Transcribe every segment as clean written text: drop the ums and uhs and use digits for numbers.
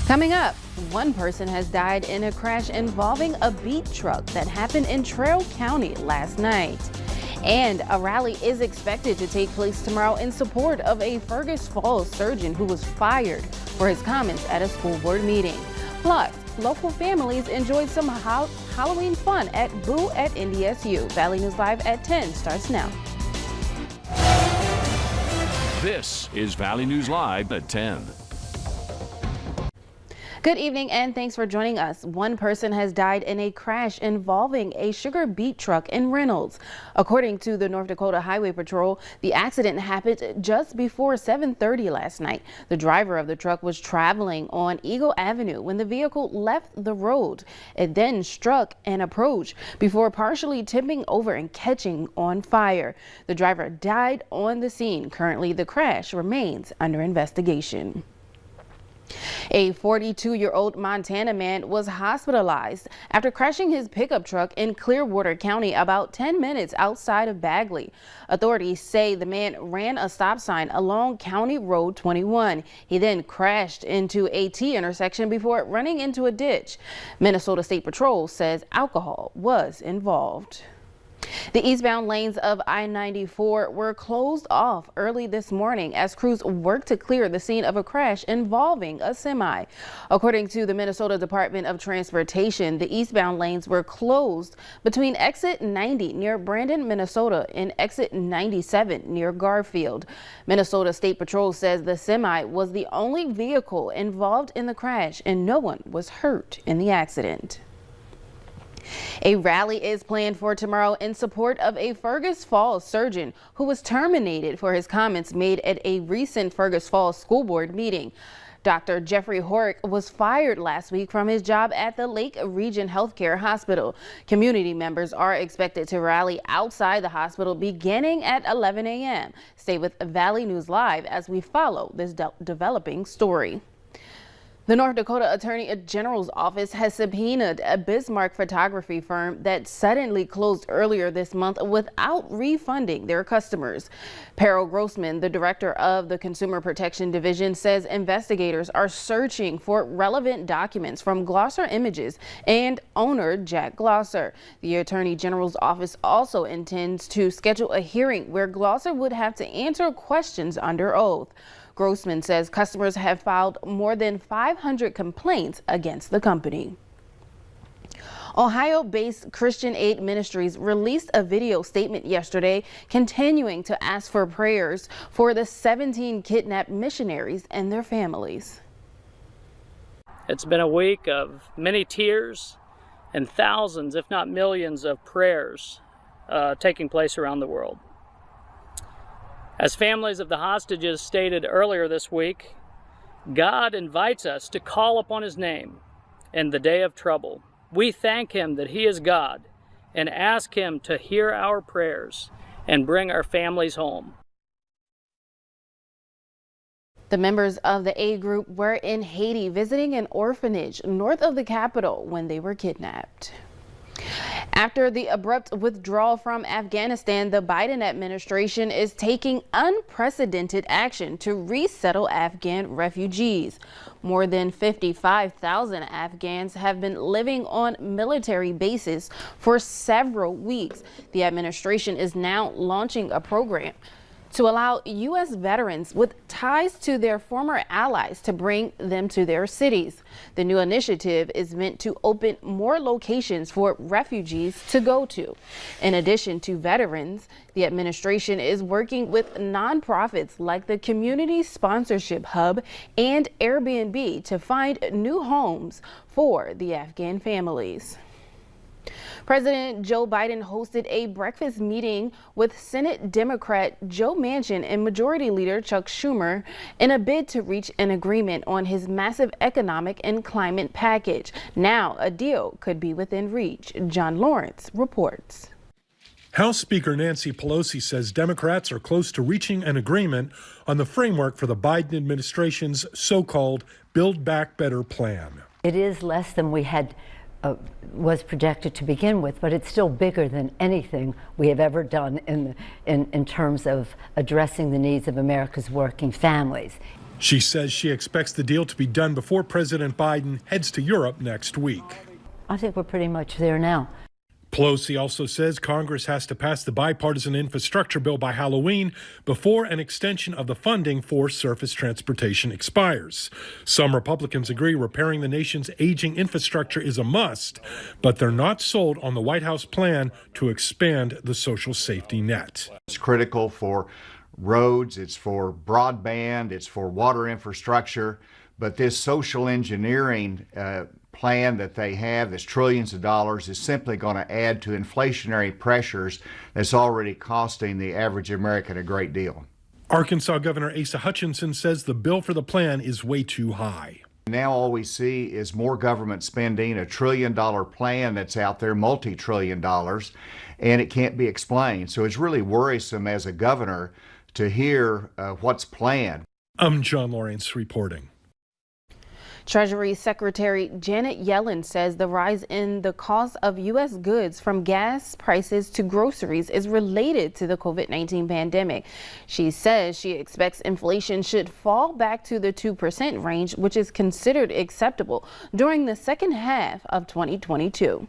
Coming up, one person has died in a crash involving a beet truck that happened in Traill County last night. And a rally is expected to take place tomorrow in support of a Fergus Falls surgeon who was fired for his comments at a school board meeting. Plus, local families enjoyed some Halloween fun at Boo at NDSU. Valley News Live at 10 starts now. This is Valley News Live at 10. Good evening and thanks for joining us. One person has died in a crash involving a sugar beet truck in Reynolds. According to the North Dakota Highway Patrol, the accident happened just before 7:30 last night. The driver of the truck was traveling on Eagle Avenue when the vehicle left the road. It then struck an approach before partially tipping over and catching on fire. The driver died on the scene. Currently, the crash remains under investigation. A 42-year-old Montana man was hospitalized after crashing his pickup truck in Clearwater County about 10 minutes outside of Bagley. Authorities say the man ran a stop sign along County Road 21. He then crashed into a T intersection before running into a ditch. Minnesota State Patrol says alcohol was involved. The eastbound lanes of I-94 were closed off early this morning as crews worked to clear the scene of a crash involving a semi. According to the Minnesota Department of Transportation, the eastbound lanes were closed between exit 90 near Brandon, Minnesota and exit 97 near Garfield. Minnesota State Patrol says the semi was the only vehicle involved in the crash and no one was hurt in the accident. A rally is planned for tomorrow in support of a Fergus Falls surgeon who was terminated for his comments made at a recent Fergus Falls school board meeting. Dr. Jeffrey Horick was fired last week from his job at the Lake Region Healthcare Hospital. Community members are expected to rally outside the hospital beginning at 11 a.m. Stay with Valley News Live as we follow this developing story. The North Dakota Attorney General's office has subpoenaed a Bismarck photography firm that suddenly closed earlier this month without refunding their customers. Peril Grossman, the director of the Consumer Protection Division, says investigators are searching for relevant documents from Glosser Images and owner Jack Glosser. The Attorney General's office also intends to schedule a hearing where Glosser would have to answer questions under oath. Grossman says customers have filed more than 500 complaints against the company. Ohio-based Christian Aid Ministries released a video statement yesterday continuing to ask for prayers for the 17 kidnapped missionaries and their families. It's been a week of many tears and thousands, if not millions, of prayers taking place around the world. As families of the hostages stated earlier this week, God invites us to call upon His name in the day of trouble. We thank Him that He is God and ask Him to hear our prayers and bring our families home. The members of the aid group were in Haiti visiting an orphanage north of the capital when they were kidnapped. After the abrupt withdrawal from Afghanistan, the Biden administration is taking unprecedented action to resettle Afghan refugees. More than 55,000 Afghans have been living on military bases for several weeks. The administration is now launching a program to allow U.S. veterans with ties to their former allies to bring them to their cities. The new initiative is meant to open more locations for refugees to go to. In addition to veterans, the administration is working with nonprofits like the Community Sponsorship Hub and Airbnb to find new homes for the Afghan families. President Joe Biden hosted a breakfast meeting with Senate Democrat Joe Manchin and Majority Leader Chuck Schumer in a bid to reach an agreement on his massive economic and climate package. Now a deal could be within reach. John Lawrence reports. House Speaker Nancy Pelosi says Democrats are close to reaching an agreement on the framework for the Biden administration's so-called Build Back Better plan. It is less than we had was projected to begin with, but it's still bigger than anything we have ever done in terms of addressing the needs of America's working families. She says she expects the deal to be done before President Biden heads to Europe next week. I think we're pretty much there now. Pelosi also says Congress has to pass the bipartisan infrastructure bill by Halloween before an extension of the funding for surface transportation expires. Some Republicans agree repairing the nation's aging infrastructure is a must, but they're not sold on the White House plan to expand the social safety net. It's critical for roads, it's for broadband, it's for water infrastructure, but this social engineering plan that they have, this trillions of dollars, is simply going to add to inflationary pressures that's already costing the average American a great deal. Arkansas Governor Asa Hutchinson says the bill for the plan is way too high. Now all we see is more government spending, $1 trillion plan that's out there, multi-trillion dollars, and it can't be explained. So it's really worrisome as a governor to hear what's planned. I'm John Lawrence reporting. Treasury Secretary Janet Yellen says the rise in the cost of U.S. goods, from gas prices to groceries, is related to the COVID-19 pandemic. She says she expects inflation should fall back to the 2% range, which is considered acceptable during the second half of 2022.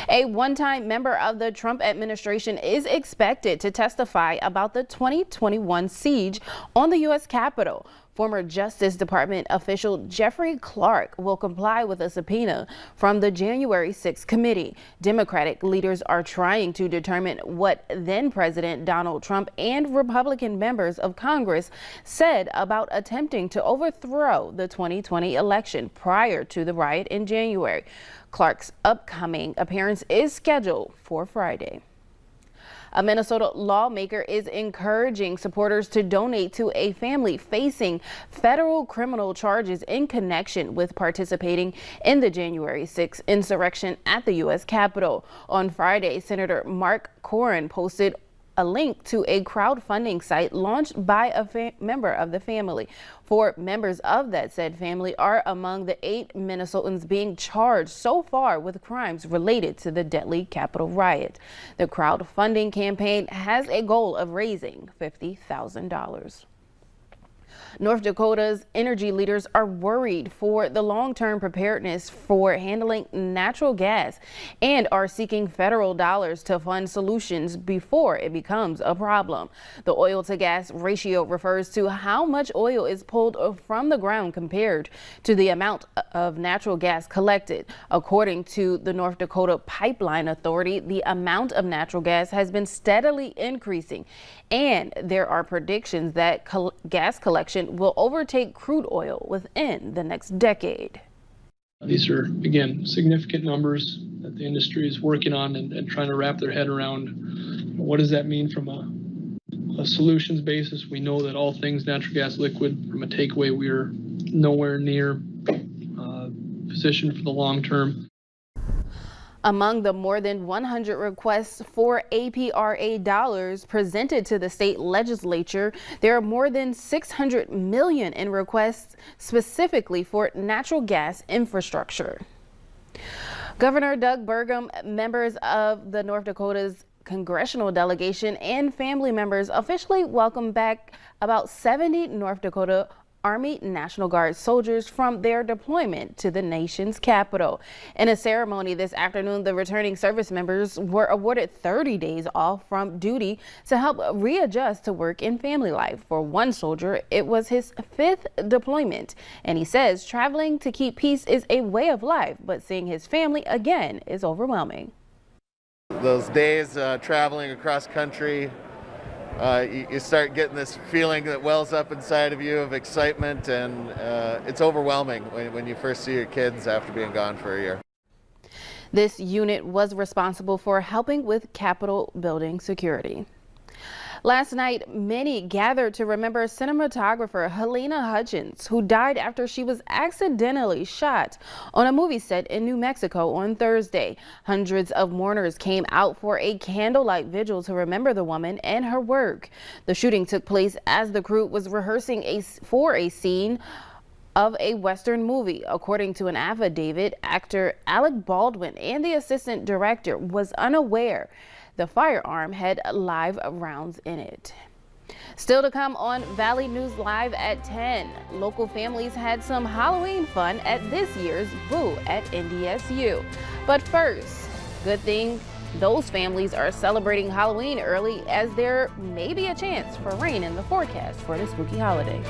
A one-time member of the Trump administration is expected to testify about the 2021 siege on the U.S. Capitol. Former Justice Department official Jeffrey Clark will comply with a subpoena from the January 6th committee. Democratic leaders are trying to determine what then President Donald Trump and Republican members of Congress said about attempting to overthrow the 2020 election prior to the riot in January. Clark's upcoming appearance is scheduled for Friday. A Minnesota lawmaker is encouraging supporters to donate to a family facing federal criminal charges in connection with participating in the January 6th insurrection at the U.S. Capitol. On Friday, Senator Mark Corrin posted a link to a crowdfunding site launched by a member of the family. 4 members of that said family are among the 8 Minnesotans being charged so far with crimes related to the deadly Capitol riot. The crowdfunding campaign has a goal of raising $50,000. North Dakota's energy leaders are worried for the long-term preparedness for handling natural gas and are seeking federal dollars to fund solutions before it becomes a problem. The oil to gas ratio refers to how much oil is pulled from the ground compared to the amount of natural gas collected. According to the North Dakota Pipeline Authority, the amount of natural gas has been steadily increasing, and there are predictions that gas collection will overtake crude oil within the next decade. These are, again, significant numbers that the industry is working on and trying to wrap their head around. What does that mean from a solutions basis? We know that all things natural gas liquid, from a takeaway, we are nowhere near positioned for the long term. Among the more than 100 requests for APRA dollars presented to the state legislature, there are more than $600 million in requests specifically for natural gas infrastructure. Governor Doug Burgum, members of the North Dakota's congressional delegation, and family members officially welcomed back about 70 North Dakota Army National Guard soldiers from their deployment to the nation's capital. In a ceremony this afternoon, the returning service members were awarded 30 days off from duty to help readjust to work and family life. For one soldier, it was his 5th deployment, and he says traveling to keep peace is a way of life, but seeing his family again is overwhelming. Those days traveling across country, you start getting this feeling that wells up inside of you of excitement, and it's overwhelming when you first see your kids after being gone for a year. This unit was responsible for helping with Capitol building security. Last night, many gathered to remember cinematographer Halyna Hutchins, who died after she was accidentally shot on a movie set in New Mexico on Thursday. Hundreds of mourners came out for a candlelight vigil to remember the woman and her work. The shooting took place as the crew was rehearsing for a scene of a Western movie. According to an affidavit, actor Alec Baldwin and the assistant director was unaware the firearm had live rounds in it. Still to come on Valley News Live at 10. Local families had some Halloween fun at this year's Boo at NDSU. But first, good thing those families are celebrating Halloween early, as there may be a chance for rain in the forecast for the spooky holiday.